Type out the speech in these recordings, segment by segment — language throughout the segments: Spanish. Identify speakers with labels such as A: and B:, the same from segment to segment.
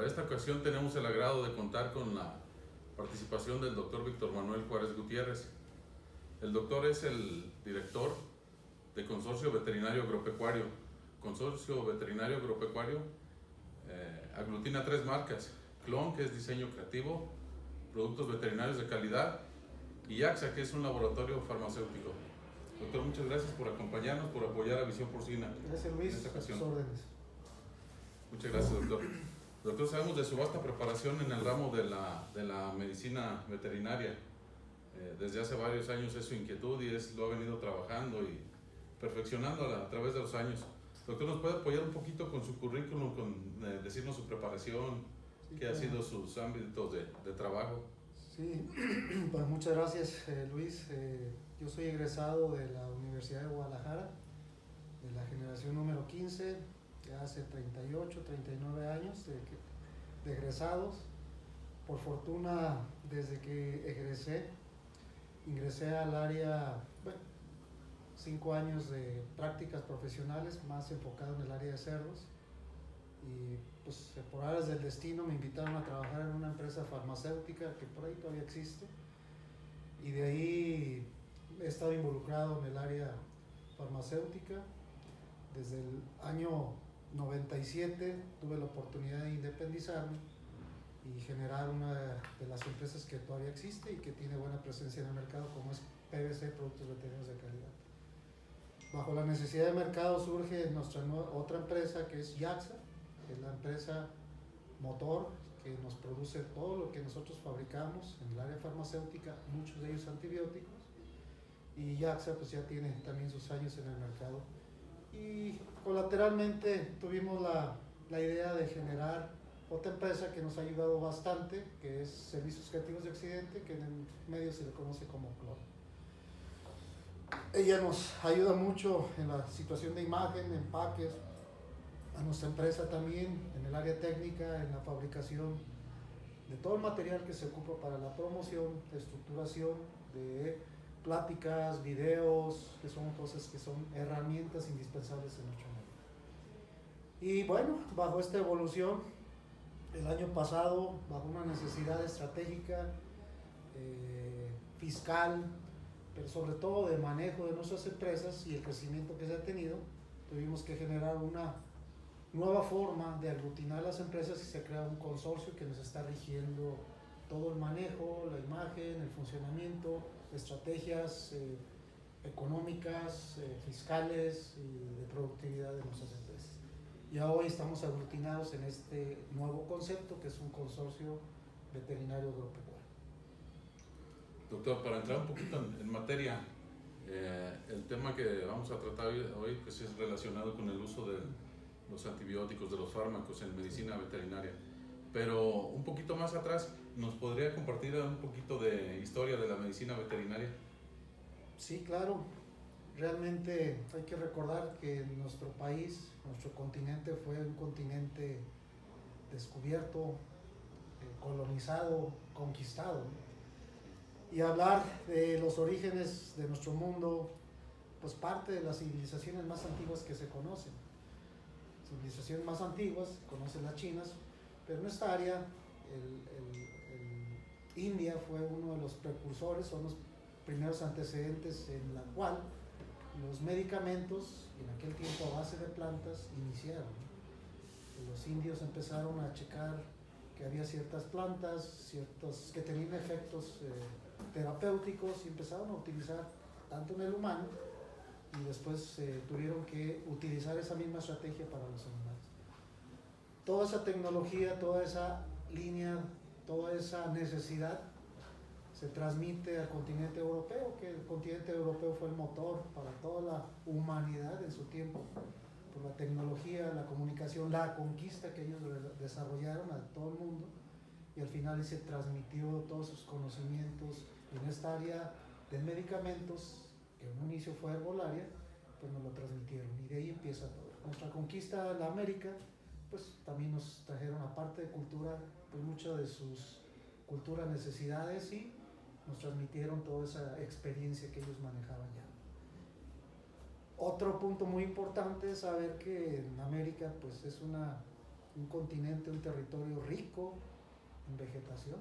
A: Para esta ocasión tenemos el agrado de contar con la participación del doctor Víctor Manuel Juárez Gutiérrez. El doctor es el director de Consorcio Veterinario Agropecuario. Consorcio Veterinario Agropecuario aglutina 3 marcas: Clon, que es diseño creativo, productos veterinarios de calidad, y YAXA, que es un laboratorio farmacéutico. Doctor, muchas gracias por acompañarnos, por apoyar a Visión Porcina.
B: Gracias, Luis.
A: En esta ocasión.
B: Sus órdenes.
A: Muchas gracias, doctor. Doctor, sabemos de su vasta preparación en el ramo de la medicina veterinaria. Desde hace varios años es su inquietud y lo ha venido trabajando y perfeccionando a través de los años. Doctor, ¿nos puede apoyar un poquito con su currículum, con decirnos su preparación,
B: Sí,
A: qué ha sido sus ámbitos de trabajo?
B: Sí, pues muchas gracias, Luis. Yo soy egresado de la Universidad de Guadalajara, de la generación número 15, ya hace 38, 39 años de egresados. Por fortuna, desde que ingresé al área, 5 años de prácticas profesionales, más enfocado en el área de cerdos. Y pues por áreas del destino me invitaron a trabajar en una empresa farmacéutica que por ahí todavía existe. Y de ahí he estado involucrado en el área farmacéutica. Desde el año 97 tuve la oportunidad de independizarme y generar una de las empresas que todavía existe y que tiene buena presencia en el mercado, como es PVC, Productos Veterinarios de Calidad. Bajo la necesidad de mercado surge nuestra otra empresa, que es YAXA, que es la empresa motor que nos produce todo lo que nosotros fabricamos en el área farmacéutica, muchos de ellos antibióticos. Y YAXA pues ya tiene también sus años en el mercado. Y colateralmente tuvimos la idea de generar otra empresa que nos ha ayudado bastante, que es Servicios Creativos de Occidente, que en el medio se le conoce como Clon. Ella nos ayuda mucho en la situación de imagen, empaques, a nuestra empresa también en el área técnica, en la fabricación de todo el material que se ocupa para la promoción, de estructuración, de pláticas, videos, que son cosas que son herramientas indispensables en nuestro medio. Y bueno, bajo esta evolución, el año pasado, bajo una necesidad estratégica, fiscal, pero sobre todo de manejo de nuestras empresas y el crecimiento que se ha tenido, tuvimos que generar una nueva forma de aglutinar las empresas y se crea un consorcio que nos está rigiendo todo el manejo, la imagen, el funcionamiento, estrategias económicas, fiscales y de productividad de nuestras empresas. Ya hoy estamos aglutinados en este nuevo concepto que es un consorcio veterinario agropecuario.
A: Doctor, para entrar un poquito en materia, el tema que vamos a tratar hoy pues es relacionado con el uso de los antibióticos, de los fármacos en medicina veterinaria. Pero un poquito más atrás, ¿nos podría compartir un poquito de historia de la medicina veterinaria?
B: Sí, claro. Realmente hay que recordar que nuestro país, nuestro continente fue un continente descubierto, colonizado, conquistado. Y hablar de los orígenes de nuestro mundo, pues parte de las civilizaciones más antiguas que se conocen. Civilizaciones más antiguas, conocen las chinas, pero en esta área, India fue uno de los precursores, son los primeros antecedentes en la cual los medicamentos, en aquel tiempo a base de plantas, iniciaron. Los indios empezaron a checar que había ciertas plantas, que tenían efectos terapéuticos y empezaron a utilizar tanto en el humano y después tuvieron que utilizar esa misma estrategia para los animales. Toda esa tecnología, toda esa línea, toda esa necesidad se transmite al continente europeo, que el continente europeo fue el motor para toda la humanidad en su tiempo, por la tecnología, la comunicación, la conquista que ellos desarrollaron a todo el mundo, y al final se transmitió todos sus conocimientos en esta área de medicamentos, que en un inicio fue herbolaria, pues nos lo transmitieron y de ahí empieza todo. Nuestra conquista en la América, pues también nos trajeron, aparte de cultura, pues muchas de sus culturas, necesidades, y nos transmitieron toda esa experiencia que ellos manejaban ya. Otro punto muy importante es saber que en América pues es una un continente, un territorio rico en vegetación,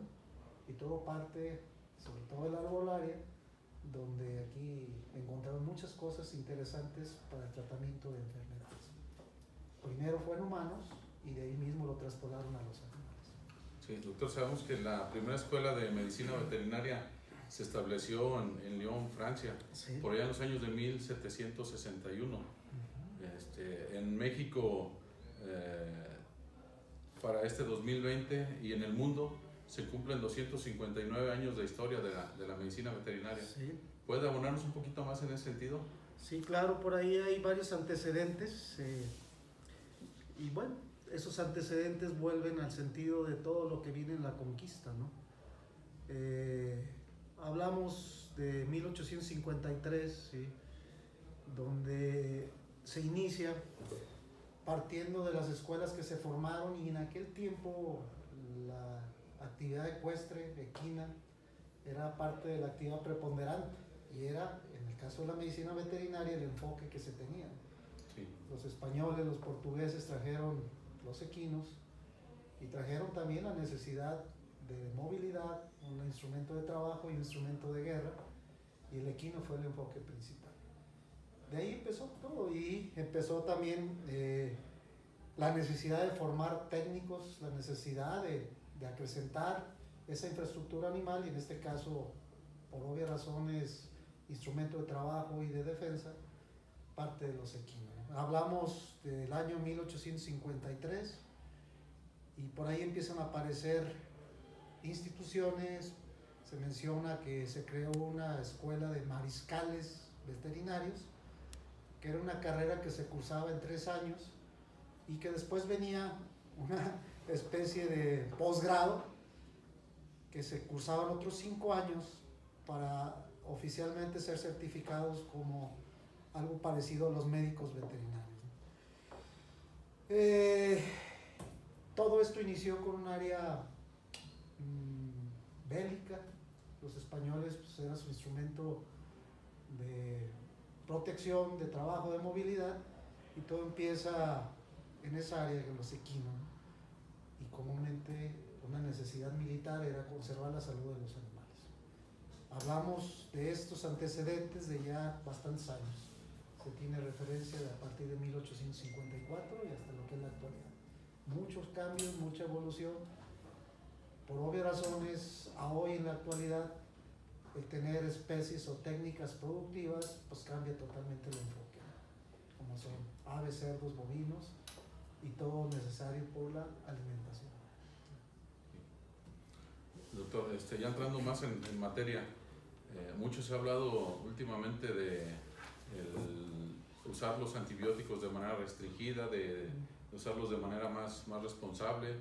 B: y todo parte, sobre todo el arbolaria, donde aquí encontraron muchas cosas interesantes para el tratamiento de enfermedades. Primero fue en humanos y de ahí mismo lo traspolaron a los animales.
A: Sí, doctor, sabemos que la primera escuela de medicina veterinaria se estableció en Lyon, Francia,
B: Sí.
A: por allá en los años de 1761. En México, para este 2020 y en el mundo, se cumplen 259 años de historia de la medicina veterinaria.
B: Sí.
A: ¿Puede abonarnos un poquito más en ese sentido?
B: Sí, claro, por ahí hay varios antecedentes y bueno, esos antecedentes vuelven al sentido de todo lo que viene en la conquista, ¿no? Hablamos de 1853, ¿sí? Donde se inicia partiendo de las escuelas que se formaron, y en aquel tiempo la actividad ecuestre, equina, era parte de la actividad preponderante, y era, en el caso de la medicina veterinaria, el enfoque que se tenía.
A: Sí.
B: Los españoles, los portugueses trajeron los equinos y trajeron también la necesidad de movilidad, un instrumento de trabajo y un instrumento de guerra, y el equino fue el enfoque principal. De ahí empezó todo, y empezó también la necesidad de formar técnicos, la necesidad de acrecentar esa infraestructura animal, y en este caso, por obvias razones, instrumento de trabajo y de defensa, parte de los equinos. Hablamos del año 1853 y por ahí empiezan a aparecer instituciones. Se menciona que se creó una escuela de mariscales veterinarios, que era una carrera que se cursaba en 3 años, y que después venía una especie de posgrado que se cursaba en otros 5 años para oficialmente ser certificados como algo parecido a los médicos veterinarios. Todo esto inició con un área bélica. Los españoles, pues, era su instrumento de protección, de trabajo, de movilidad, y todo empieza en esa área, en los equinos, y comúnmente una necesidad militar era conservar la salud de los animales. Hablamos de estos antecedentes de ya bastantes años. Se tiene referencia de a partir de 1854 y hasta lo que es la actualidad. Muchos cambios, mucha evolución. Por obvias razones, a hoy en la actualidad, el tener especies o técnicas productivas, pues cambia totalmente el enfoque, como son aves, cerdos, bovinos y todo necesario por la alimentación.
A: Doctor, ya entrando más en materia, mucho se ha hablado últimamente de usar los antibióticos de manera restringida, de usarlos de manera más responsable.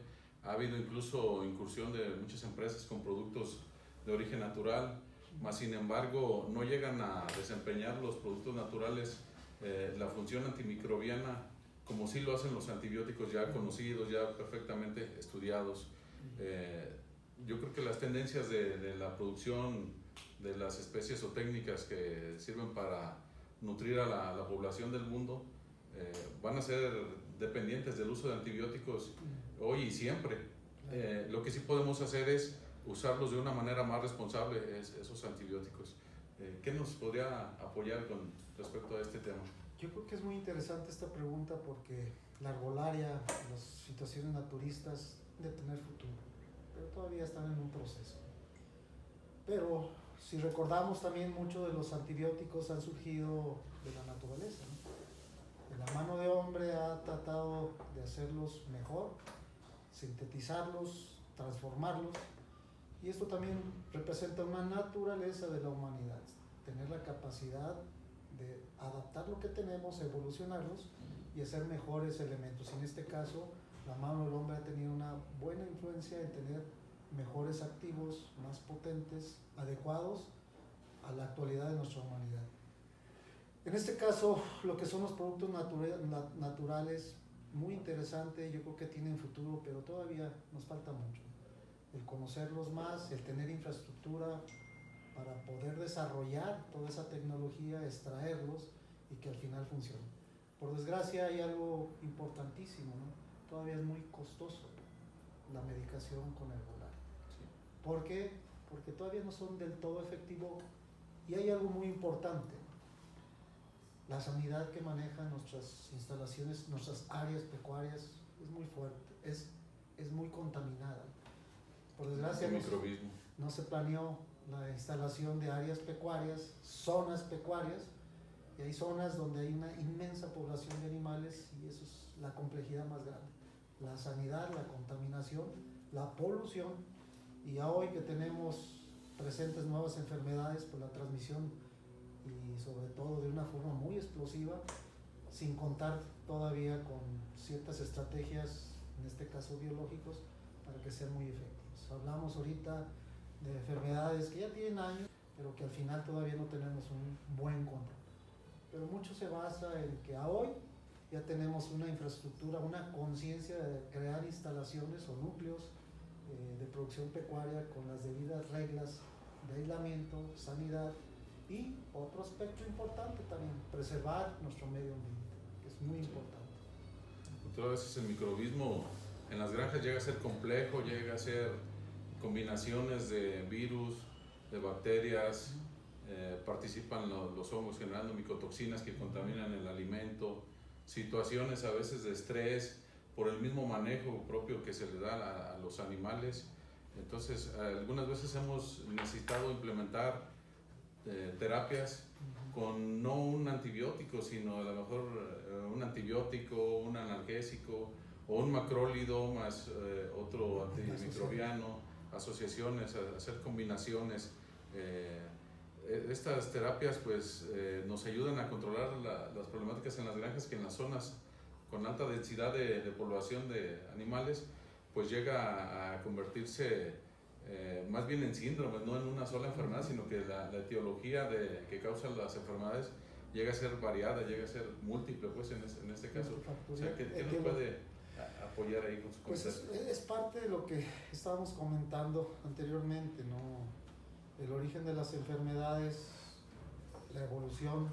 A: Ha habido incluso incursión de muchas empresas con productos de origen natural, mas sin embargo no llegan a desempeñar los productos naturales la función antimicrobiana como sí lo hacen los antibióticos ya conocidos, ya perfectamente estudiados. Yo creo que las tendencias de la producción de las especies o técnicas que sirven para nutrir a la población del mundo van a ser dependientes del uso de antibióticos hoy y siempre. Lo que sí podemos hacer es usarlos de una manera más responsable, esos antibióticos. ¿Qué nos podría apoyar con respecto a este tema?
B: Yo creo que es muy interesante esta pregunta porque la arbolaria, las situaciones naturistas de tener futuro, pero todavía están en un proceso. Pero si recordamos, también muchos de los antibióticos han surgido de la naturaleza, ¿no? La mano de hombre ha tratado de hacerlos mejor, sintetizarlos, transformarlos, y esto también representa una naturaleza de la humanidad, tener la capacidad de adaptar lo que tenemos, evolucionarlos y hacer mejores elementos. En este caso, la mano del hombre ha tenido una buena influencia en tener mejores activos, más potentes, adecuados a la actualidad de nuestra humanidad. En este caso, lo que son los productos naturales, muy interesante, yo creo que tienen futuro, pero todavía nos falta mucho. El conocerlos más, el tener infraestructura para poder desarrollar toda esa tecnología, extraerlos y que al final funcione. Por desgracia hay algo importantísimo, ¿no? todavía es muy costoso la medicación con herbolario.
A: Sí.
B: ¿Por qué? Porque todavía no son del todo efectivos. Y hay algo muy importante: la sanidad que manejan nuestras instalaciones, nuestras áreas pecuarias, es muy fuerte, es muy contaminada. Por desgracia no se planeó la instalación de áreas pecuarias, zonas pecuarias, y hay zonas donde hay una inmensa población de animales, y eso es la complejidad más grande. La sanidad, la contaminación, la polución, y ya hoy que tenemos presentes nuevas enfermedades por la transmisión y sobre todo de una forma muy explosiva, sin contar todavía con ciertas estrategias, en este caso biológicos, para que sean muy efectivos. Hablamos ahorita de enfermedades que ya tienen años, pero que al final todavía no tenemos un buen control. Pero mucho se basa en que a hoy ya tenemos una infraestructura, una conciencia de crear instalaciones o núcleos de producción pecuaria con las debidas reglas de aislamiento, sanidad, y otro aspecto importante también, preservar nuestro medio ambiente, que es muy importante.
A: Otras veces el microbismo en las granjas llega a ser complejo, llega a ser combinaciones de virus, de bacterias, participan los hongos generando micotoxinas que contaminan el alimento, situaciones a veces de estrés por el mismo manejo propio que se le da a los animales. Entonces, algunas veces hemos necesitado implementar terapias con no un antibiótico, sino a lo mejor un antibiótico, un analgésico o un macrólido más otro antimicrobiano, asociaciones, hacer combinaciones. Estas terapias pues nos ayudan a controlar las problemáticas en las granjas, que en las zonas con alta densidad de población de animales pues llega a convertirse más bien en síndromes, no en una sola enfermedad, sino que la etiología que causa las enfermedades llega a ser variada, llega a ser múltiple, pues en este caso. O sea, ¿qué nos puede apoyar ahí con su comentario?
B: Pues es parte de lo que estábamos comentando anteriormente, ¿no? El origen de las enfermedades, la evolución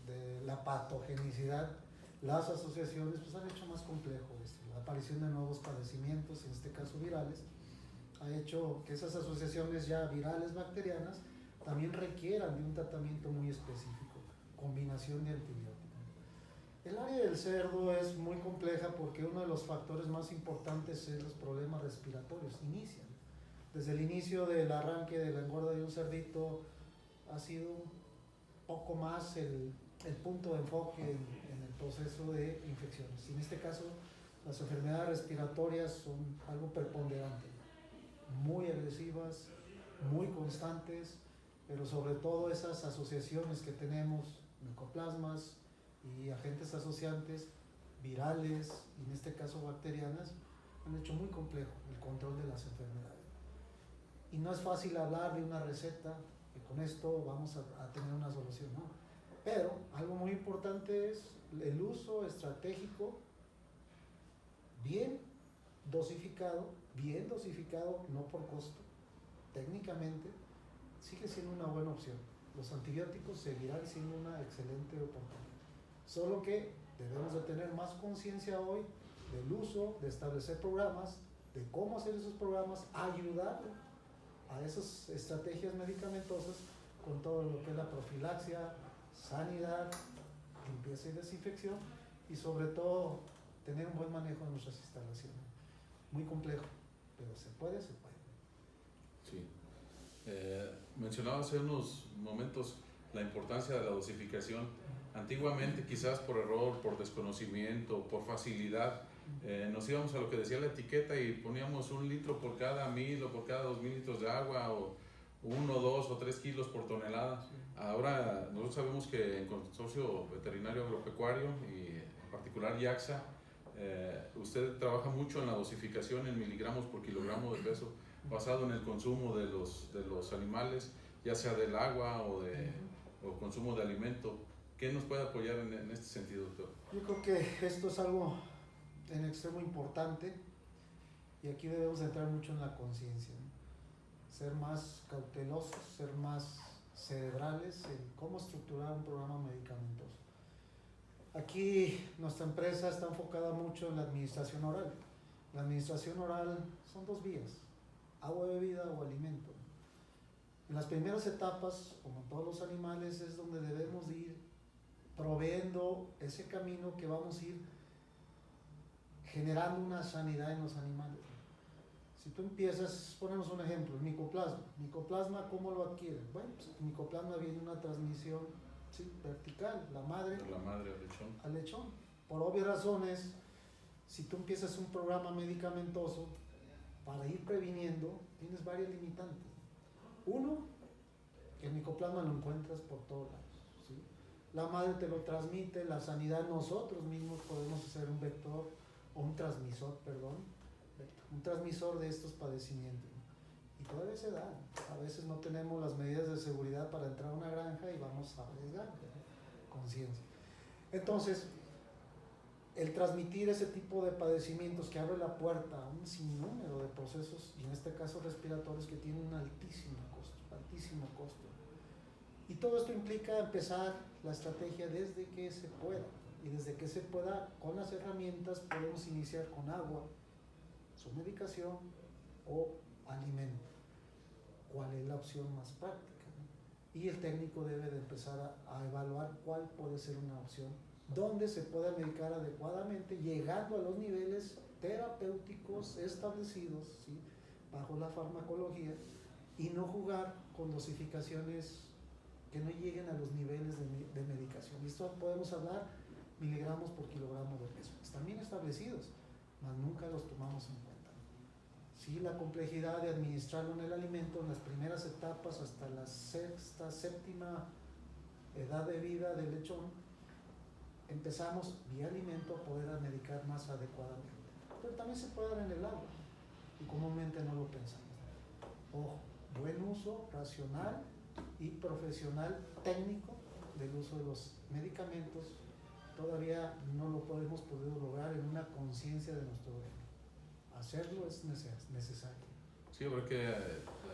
B: de la patogenicidad, las asociaciones, pues han hecho más complejo esto. La aparición de nuevos padecimientos, en este caso virales, ha hecho que esas asociaciones ya virales bacterianas también requieran de un tratamiento muy específico, combinación de antibióticos. El área del cerdo es muy compleja porque uno de los factores más importantes es los problemas respiratorios. Inician. Desde el inicio del arranque de la engorda de un cerdito ha sido un poco más el punto de enfoque en el proceso de infecciones. Y en este caso, las enfermedades respiratorias son algo preponderante, muy agresivas, muy constantes, pero sobre todo esas asociaciones que tenemos, micoplasmas y agentes asociantes virales, y en este caso bacterianas, han hecho muy complejo el control de las enfermedades. Y no es fácil hablar de una receta que con esto vamos a tener una solución, ¿no? Pero algo muy importante es el uso estratégico bien dosificado, no por costo, técnicamente sigue siendo una buena opción. Los antibióticos seguirán siendo una excelente oportunidad. Solo que debemos de tener más conciencia hoy del uso, de establecer programas, de cómo hacer esos programas, ayudar a esas estrategias medicamentosas con todo lo que es la profilaxia, sanidad, limpieza y desinfección, y sobre todo tener un buen manejo de nuestras instalaciones. Muy complejo, pero se puede.
A: Sí. Mencionaba hace unos momentos la importancia de la dosificación. Antiguamente, quizás por error, por desconocimiento, por facilidad, nos íbamos a lo que decía la etiqueta y poníamos 1 litro por cada 1000 o por cada 2000 litros de agua, o 1, 2 o 3 kilos por tonelada.
B: Sí.
A: Ahora nosotros sabemos que en Consorcio Veterinario Agropecuario y en particular YACSA, usted trabaja mucho en la dosificación en miligramos por kilogramo de peso, basado en el consumo de los animales, ya sea del agua o consumo de alimento. ¿Qué nos puede apoyar en este sentido, doctor?
B: Yo creo que esto es algo en extremo importante, y aquí debemos entrar mucho en la conciencia, ¿no? Ser más cautelosos, ser más cerebrales en cómo estructurar un programa medicamentoso. Aquí nuestra empresa está enfocada mucho en la administración oral. La administración oral son dos vías, agua bebida o alimento. En las primeras etapas, como en todos los animales, es donde debemos de ir proveyendo ese camino que vamos a ir generando una sanidad en los animales. Si tú empiezas, ponemos un ejemplo, el micoplasma. Micoplasma, ¿cómo lo adquiere? Bueno, pues el micoplasma viene una transmisión, ¿sí?, vertical, la madre
A: al lechón.
B: Al lechón. Por obvias razones, si tú empiezas un programa medicamentoso, para ir previniendo, tienes varias limitantes. Uno, el micoplasma lo encuentras por todos lados, ¿sí? La madre te lo transmite, la sanidad nosotros mismos podemos hacer un vector o un transmisor, un transmisor de estos padecimientos. Y todavía se da. A veces no tenemos las medidas de seguridad para entrar a una granja y vamos a arriesgar, conciencia. Entonces, el transmitir ese tipo de padecimientos que abre la puerta a un sinnúmero de procesos, y en este caso respiratorios, que tienen un altísimo costo. Y todo esto implica empezar la estrategia desde que se pueda. Y desde que se pueda, con las herramientas, podemos iniciar con agua, su medicación o alimento. ¿Cuál es la opción más práctica? Y el técnico debe de empezar a evaluar cuál puede ser una opción donde se pueda medicar adecuadamente, llegando a los niveles terapéuticos establecidos, ¿sí?, bajo la farmacología, y no jugar con dosificaciones que no lleguen a los niveles de medicación. Y esto podemos hablar miligramos por kilogramo de peso. Están bien establecidos, mas nunca los tomamos en cuenta. Sí, la complejidad de administrarlo en el alimento en las primeras etapas hasta la sexta, séptima edad de vida del lechón, empezamos vía alimento a poder medicar más adecuadamente. Pero también se puede dar en el agua y comúnmente no lo pensamos. Ojo, buen uso racional y profesional técnico del uso de los medicamentos todavía no lo hemos podido lograr en una conciencia de nuestro gremio. Hacerlo es necesario.
A: Sí, habrá que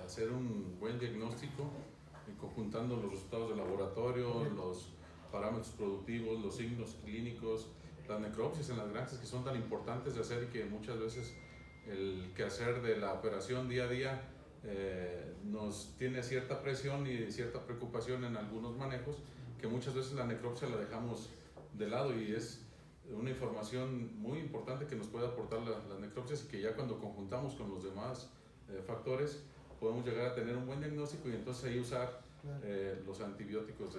A: hacer un buen diagnóstico, conjuntando los resultados del laboratorio, los parámetros productivos, los signos clínicos, las necropsias en las granjas, que son tan importantes de hacer y que muchas veces el quehacer de la operación día a día nos tiene cierta presión y cierta preocupación en algunos manejos, que muchas veces la necropsia la dejamos de lado, y es una información muy importante que nos puede aportar las necropsias, y que ya cuando conjuntamos con los demás factores podemos llegar a tener un buen diagnóstico, y entonces ahí usar los antibióticos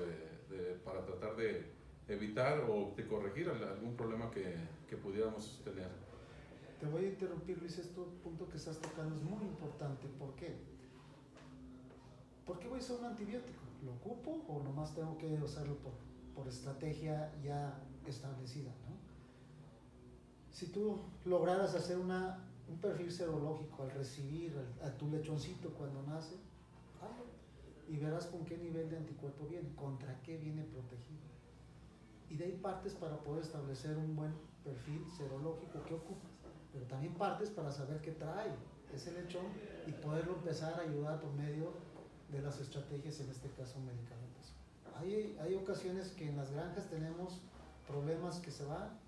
A: para tratar de evitar o de corregir algún problema que pudiéramos tener.
B: Te voy a interrumpir, Luis. Este punto que estás tocando es muy importante. ¿Por qué? ¿Por qué voy a usar un antibiótico? ¿Lo ocupo o nomás tengo que usarlo por estrategia ya establecida, ¿no? Si tú lograras hacer un perfil serológico al recibir a tu lechoncito cuando nace, hazlo y verás con qué nivel de anticuerpo viene, contra qué viene protegido. Y de ahí partes para poder establecer un buen perfil serológico que ocupas, pero también partes para saber qué trae ese lechón y poderlo empezar a ayudar por medio de las estrategias, en este caso medicamentos. Hay ocasiones que en las granjas tenemos problemas que se van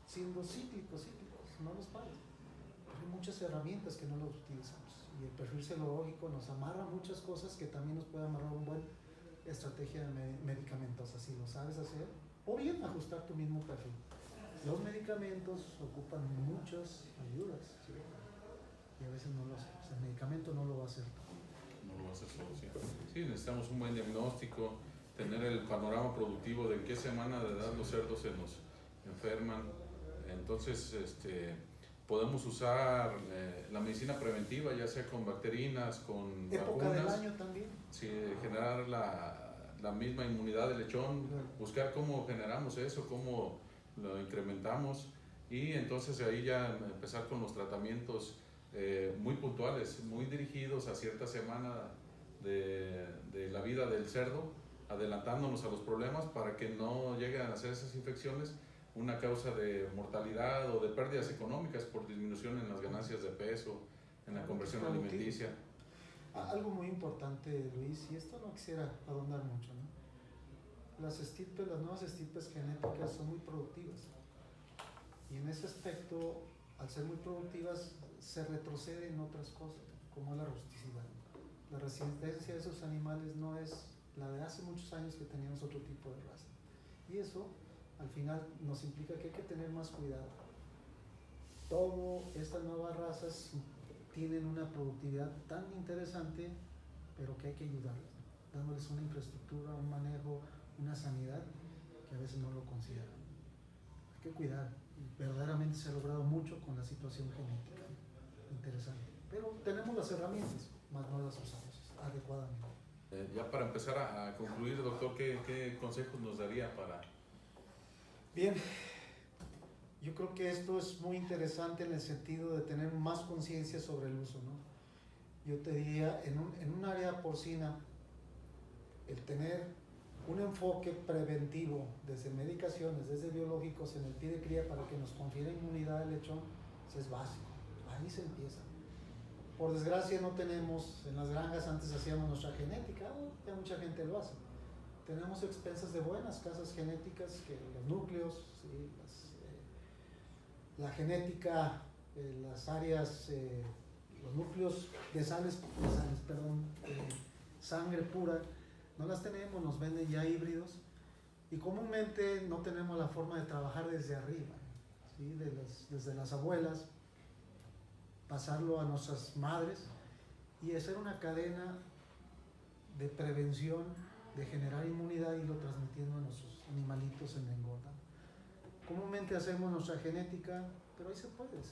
B: siendo cíclicos, no los pares. Hay muchas herramientas que no las utilizamos, y el perfil serológico nos amarra muchas cosas que también nos puede amarrar una buena estrategia medicamentosa, si lo sabes hacer, o bien ajustar tu mismo perfil. Los medicamentos ocupan muchas ayudas, ¿sí?, y a veces no lo hacemos. El medicamento no lo va a hacer todo.
A: No lo va a hacer solo, sí. Sí, necesitamos un buen diagnóstico, tener el panorama productivo de en qué semana de edad los cerdos se nos enferman. Entonces, podemos usar la medicina preventiva, ya sea con bacterinas, con
B: época
A: vacunas.
B: del año también.
A: Sí, generar la misma inmunidad del lechón, buscar cómo generamos eso, cómo lo incrementamos, y entonces ahí ya empezar con los tratamientos muy puntuales, muy dirigidos a cierta semana de la vida del cerdo, adelantándonos a los problemas para que no lleguen a hacer esas infecciones una causa de mortalidad o de pérdidas económicas por disminución en las ganancias de peso, en la conversión alimenticia.
B: Algo muy importante, Luis, y esto no quisiera ahondar mucho, ¿no? las nuevas estirpes genéticas son muy productivas. Y en ese aspecto, al ser muy productivas, se retrocede en otras cosas, como la rusticidad. La resistencia de esos animales no es la de hace muchos años que teníamos otro tipo de raza. Y eso, al final, nos implica que hay que tener más cuidado. Todas estas nuevas razas tienen una productividad tan interesante, pero que hay que ayudarlas, dándoles una infraestructura, un manejo, una sanidad que a veces no lo consideran. Hay que cuidar. Verdaderamente se ha logrado mucho con la situación genética. Interesante. Pero tenemos las herramientas, más no las usamos adecuadamente.
A: Ya para empezar a concluir, doctor, ¿qué consejos nos daría para...?
B: Bien, yo creo que esto es muy interesante en el sentido de tener más conciencia sobre el uso, ¿no? Yo te diría, en un área porcina, el tener un enfoque preventivo desde medicaciones, desde biológicos en el pie de cría para que nos confiera inmunidad al lechón, eso es básico, ahí se empieza. Por desgracia no tenemos, en las granjas antes hacíamos nuestra genética, ya mucha gente lo hace. Tenemos expensas de buenas casas genéticas, que los núcleos, ¿sí? La genética, las áreas, los núcleos de sangre pura, no las tenemos, nos venden ya híbridos y comúnmente no tenemos la forma de trabajar desde arriba, ¿sí? Desde las abuelas, pasarlo a nuestras madres y hacer una cadena de prevención, de generar inmunidad y lo transmitiendo a nuestros animalitos en la engorda. Comúnmente hacemos nuestra genética, pero ahí se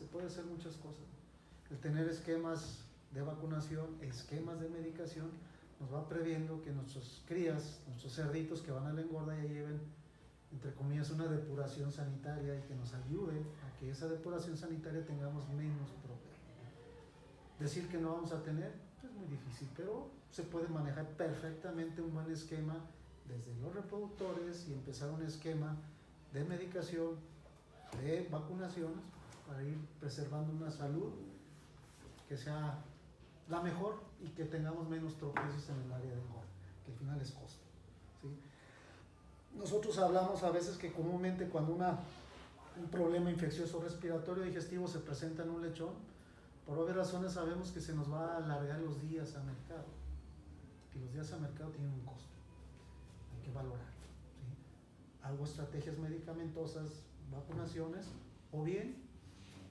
B: puede hacer muchas cosas. El tener esquemas de vacunación, esquemas de medicación, nos va previendo que nuestros crías, nuestros cerditos que van a la engorda ya lleven, entre comillas, una depuración sanitaria y que nos ayude a que esa depuración sanitaria tengamos menos problemas. Decir que no vamos a tener es muy difícil, pero se puede manejar perfectamente un buen esquema desde los reproductores y empezar un esquema de medicación, de vacunaciones, para ir preservando una salud que sea la mejor y que tengamos menos tropiezos en el área de engorda, que al final es costo, ¿sí? Nosotros hablamos a veces que comúnmente cuando un problema infeccioso respiratorio digestivo se presenta en un lechón, por obvias razones sabemos que se nos va a alargar los días a mercado, y los días a mercado tienen un costo, hay que valorar, ¿sí? Hago estrategias medicamentosas, vacunaciones, o bien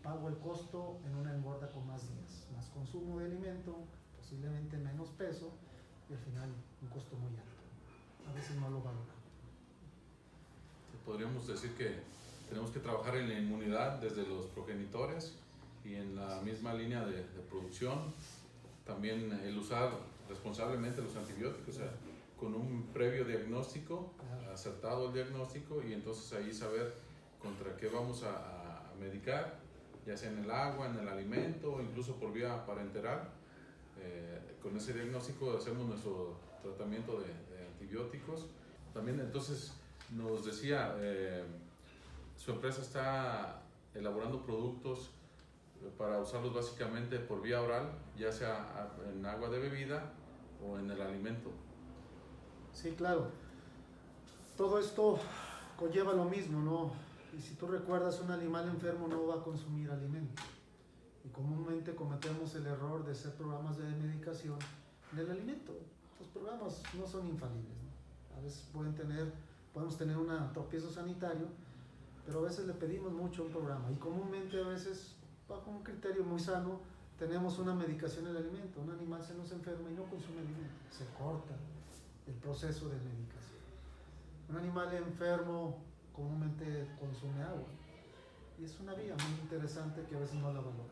B: pago el costo en una engorda con más días, más consumo de alimento, posiblemente menos peso y al final un costo muy alto. A veces no lo valoramos.
A: Podríamos decir que tenemos que trabajar en la inmunidad desde los progenitores y en la misma línea de producción. También el usar responsablemente los antibióticos, o sea, con un previo diagnóstico, acertado el diagnóstico, y entonces ahí saber contra qué vamos a medicar, ya sea en el agua, en el alimento, o incluso por vía parenteral. Con ese diagnóstico hacemos nuestro tratamiento de antibióticos. También entonces nos decía, su empresa está elaborando productos para usarlos básicamente por vía oral, ya sea en agua de bebida o en el alimento.
B: Sí, claro. Todo esto conlleva lo mismo, ¿no? Y si tú recuerdas, un animal enfermo no va a consumir alimento. Y comúnmente cometemos el error de hacer programas de medicación del alimento. Los programas no son infalibles, ¿no? A veces podemos tener un tropiezo sanitario, pero a veces le pedimos mucho a un programa. Y comúnmente a veces, bajo un criterio muy sano, tenemos una medicación del alimento. Un animal se nos enferma y no consume alimento. Se corta el proceso de medicación. Un animal enfermo comúnmente consume agua. Y es una vía muy interesante que a veces no la valoramos.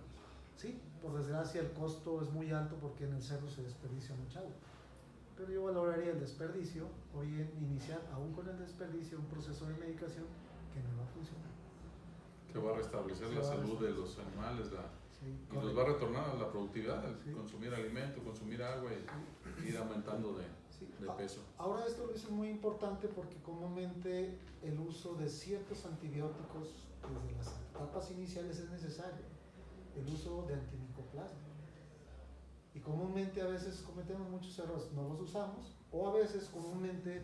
B: Sí, por desgracia el costo es muy alto porque en el cerdo se desperdicia mucha agua. Pero yo valoraría el desperdicio o bien iniciar aún con el desperdicio un proceso de medicación que no va a funcionar.
A: Que va a restablecer la salud de los animales y
B: correcto.
A: los va a retornar a la productividad, el
B: Sí.
A: consumir alimento, consumir agua y ir aumentando de peso.
B: Ahora esto lo es muy importante porque comúnmente el uso de ciertos antibióticos desde las etapas iniciales es necesario. El uso de antimicoplasma. Y comúnmente a veces cometemos muchos errores, no los usamos, o a veces comúnmente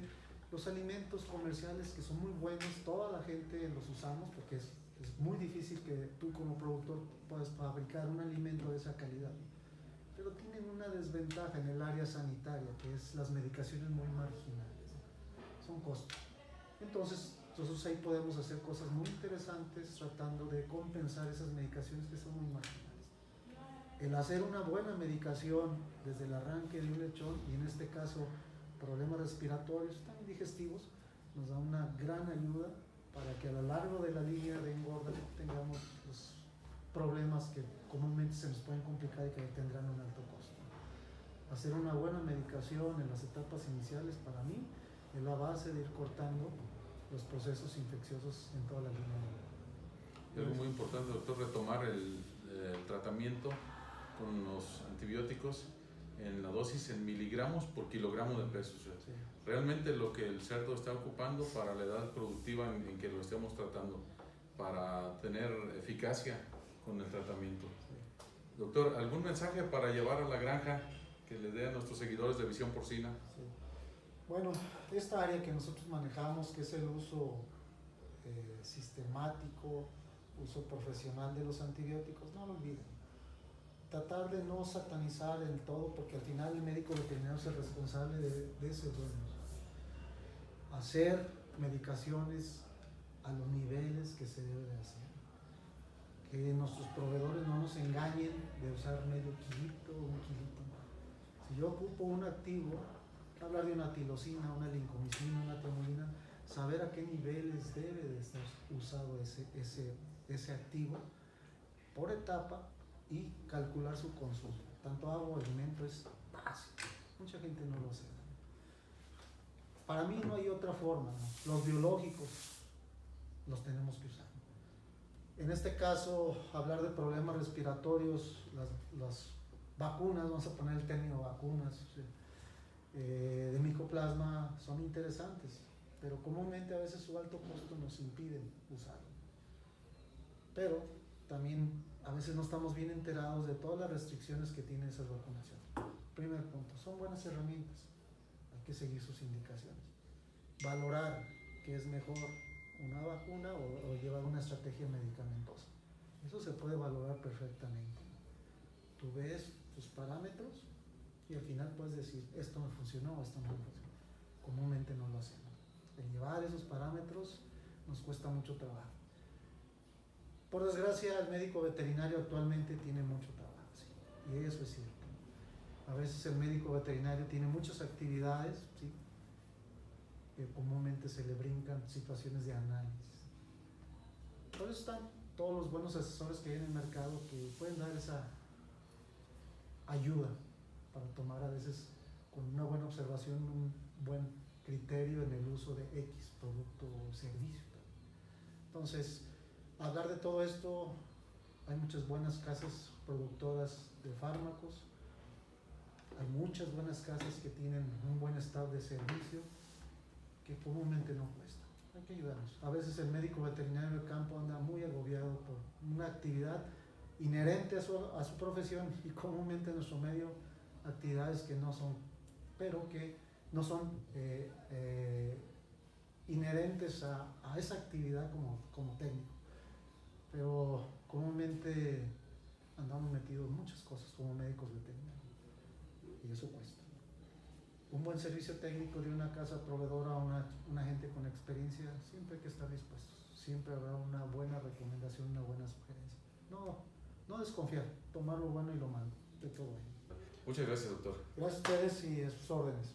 B: Los alimentos comerciales que son muy buenos, toda la gente los usamos porque es muy difícil que tú como productor puedas fabricar un alimento de esa calidad. Pero tienen una desventaja en el área sanitaria, que es las medicaciones muy marginales. Son costos. Entonces, nosotros ahí podemos hacer cosas muy interesantes tratando de compensar esas medicaciones que son muy marginales. El hacer una buena medicación desde el arranque de un lechón, y en este caso problemas respiratorios, también digestivos, nos da una gran ayuda para que a lo largo de la línea de engorda tengamos los problemas que comúnmente se nos pueden complicar y que tendrán un alto costo. Hacer una buena medicación en las etapas iniciales para mí es la base de ir cortando los procesos infecciosos en toda la línea.
A: Es algo muy importante, doctor, retomar el tratamiento con los antibióticos en la dosis en miligramos por kilogramo de peso. O sea,
B: Sí.
A: realmente lo que el cerdo está ocupando para la edad productiva en que lo estemos tratando, para tener eficacia con el tratamiento.
B: Sí.
A: Doctor, ¿algún mensaje para llevar a la granja que le dé a nuestros seguidores de Visión Porcina?
B: Sí. Bueno, esta área que nosotros manejamos, que es el uso sistemático, uso profesional de los antibióticos, no lo olviden. Tratar de no satanizar el todo, porque al final el médico veterinario es el responsable de ese dueño. Hacer medicaciones a los niveles que se debe de hacer. Que nuestros proveedores no nos engañen de usar medio kilito o un kilito. Si yo ocupo un activo, hablar de una tilosina, una lincomicina, una tremolina, saber a qué niveles debe de estar usado ese activo por etapa y calcular su consumo. Tanto agua o alimento es básico. Mucha gente no lo hace. Para mí no hay otra forma, ¿no? Los biológicos los tenemos que usar. En este caso, hablar de problemas respiratorios, las vacunas, vamos a poner el término vacunas, de micoplasma son interesantes, pero comúnmente a veces su alto costo nos impide usarlo. Pero también a veces no estamos bien enterados de todas las restricciones que tiene esas vacunaciones. Primer punto, son buenas herramientas, hay que seguir sus indicaciones. Valorar qué es mejor, una vacuna o llevar una estrategia medicamentosa. Eso se puede valorar perfectamente. Tú ves tus parámetros y al final puedes decir, esto me funcionó o esto no me funcionó. Comúnmente no lo hacemos. El llevar esos parámetros nos cuesta mucho trabajo. Por desgracia, el médico veterinario actualmente tiene mucho trabajo, ¿sí? Y eso es cierto. A veces el médico veterinario tiene muchas actividades, ¿sí? Que comúnmente se le brincan situaciones de análisis. Por eso están todos los buenos asesores que hay en el mercado que pueden dar esa ayuda para tomar a veces con una buena observación un buen criterio en el uso de X producto o servicio. Entonces, hablar de todo esto, hay muchas buenas casas productoras de fármacos, hay muchas buenas casas que tienen un buen estado de servicio que comúnmente no cuesta. Hay que ayudarnos. A veces el médico veterinario de campo anda muy agobiado por una actividad inherente a su profesión y comúnmente en nuestro medio actividades que no son, pero que no son inherentes a esa actividad como técnico. Pero comúnmente andamos metidos en muchas cosas como médicos veterinarios y eso cuesta. Un buen servicio técnico de una casa proveedora a una gente con experiencia, siempre hay que estar dispuestos. Siempre habrá una buena recomendación, una buena sugerencia. No desconfiar, tomar lo bueno y lo malo de todo ello.
A: Muchas gracias, doctor.
B: Gracias a ustedes y a sus órdenes.